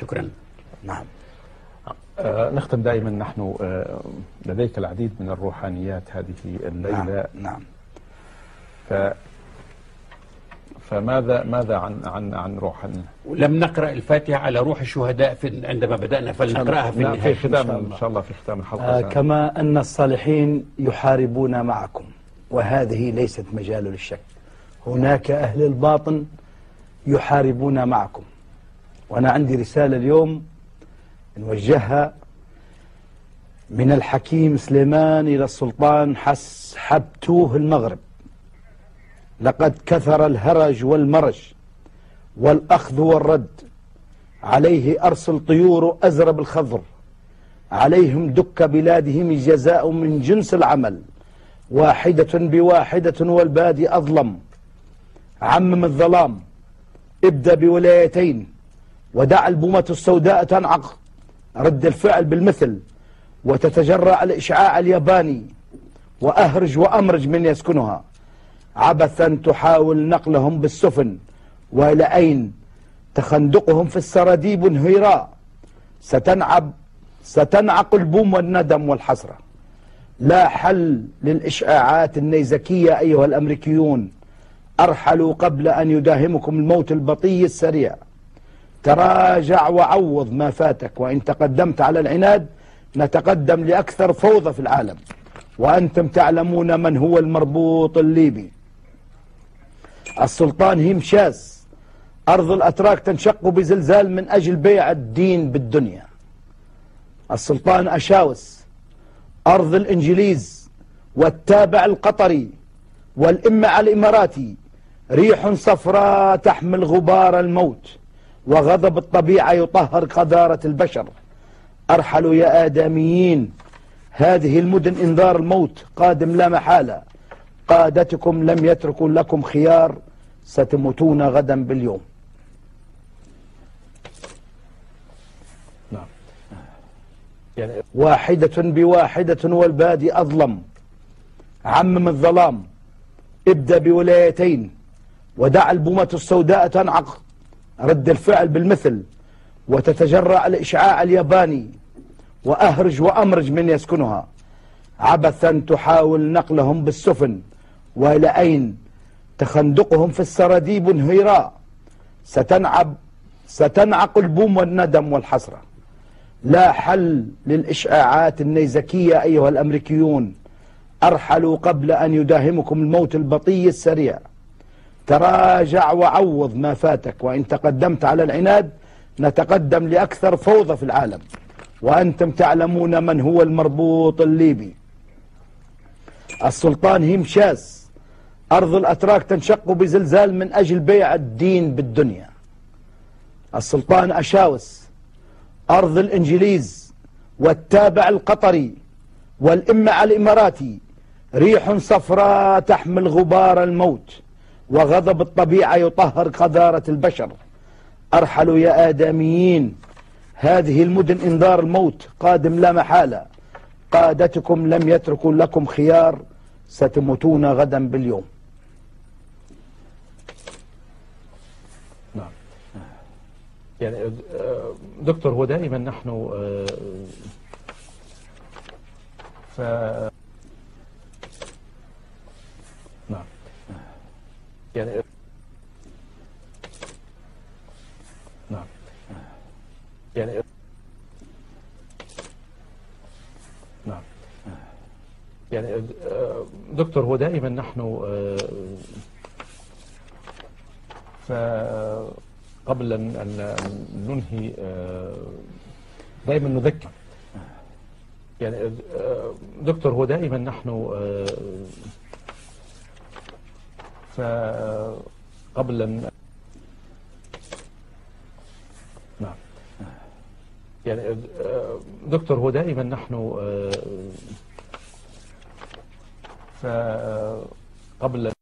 شكرا. نعم. نختم دائما نحن لديك العديد من الروحانيات هذه الليلة. نعم. فماذا عن روحانية؟ لم نقرأ الفاتحة على روح الشهداء عندما بدأنا، فلنقرأها في النهاية في ختام إن شاء الله، في ختام الحلقة. كما أن الصالحين يحاربون معكم، وهذه ليست مجال للشك. هناك أهل الباطن يحاربون معكم، وأنا عندي رسالة اليوم نوجهها من الحكيم سليمان إلى السلطان حبتوه المغرب. لقد كثر الهرج والمرج والأخذ والرد، عليه أرسل طيور أزرب الخضر، عليهم دك بلادهم الجزاء من جنس العمل، واحدة بواحدة والبادي أظلم. عمم الظلام، ابدأ بولايتين، ودع البومة السوداء تنعق، رد الفعل بالمثل، وتتجرأ الإشعاع الياباني، وأهرج وأمرج من يسكنها. عبثا تحاول نقلهم بالسفن، وإلى أين تخندقهم في السراديب انهيراء. ستنعق البوم والندم والحسرة. لا حل للإشعاعات النيزكية أيها الأمريكيون، أرحلوا قبل أن يداهمكم الموت البطيء السريع. تراجع وعوض ما فاتك، وإن تقدمت على العناد نتقدم لأكثر فوضى في العالم، وأنتم تعلمون من هو المربوط الليبي. السلطان هيمشاس، أرض الأتراك تنشق بزلزال من أجل بيع الدين بالدنيا. السلطان أشاوس، أرض الإنجليز والتابع القطري والإمع الإماراتي، ريح صفراء تحمل غبار الموت، وغضب الطبيعة يطهر قذارة البشر. أرحلوا يا آدميين، هذه المدن إنذار الموت قادم لا محالة. قادتكم لم يتركوا لكم خيار، ستموتون غدا باليوم. نعم. يعني واحدة بواحدة والبادي أظلم. عمم الظلام، ابدأ بولايتين، ودع البومة السوداء تنعق، رد الفعل بالمثل، وتتجرأ الإشعاع الياباني، وأهرج وأمرج من يسكنها. عبثا تحاول نقلهم بالسفن، وإلى أين تخندقهم في السراديب انهيراء. ستنعق البوم والندم والحسرة. لا حل للإشعاعات النيزكية أيها الأمريكيون، أرحلوا قبل أن يداهمكم الموت البطيء السريع. تراجع وعوض ما فاتك، وإن تقدمت على العناد نتقدم لأكثر فوضى في العالم، وأنتم تعلمون من هو المربوط الليبي. السلطان هيمشاس، أرض الأتراك تنشق بزلزال من أجل بيع الدين بالدنيا. السلطان أشاوس، أرض الإنجليز والتابع القطري والإمع الإماراتي، ريح صفراء تحمل غبار الموت، وغضب الطبيعة يطهر قذارة البشر. أرحلوا يا آدميين، هذه المدن إنذار الموت قادم لا محالة. قادتكم لم يتركوا لكم خيار، ستموتون غدا باليوم. نعم. يعني دكتور، هو دائما نحن نعم. يعني نعم. يعني نعم. يعني دكتور، هو دائما نحن قبل أن ننهي دائما نذكر. يعني دكتور، هو دائما نحن قبل أن نعم. يعني دكتور، هو دائما نحن قبل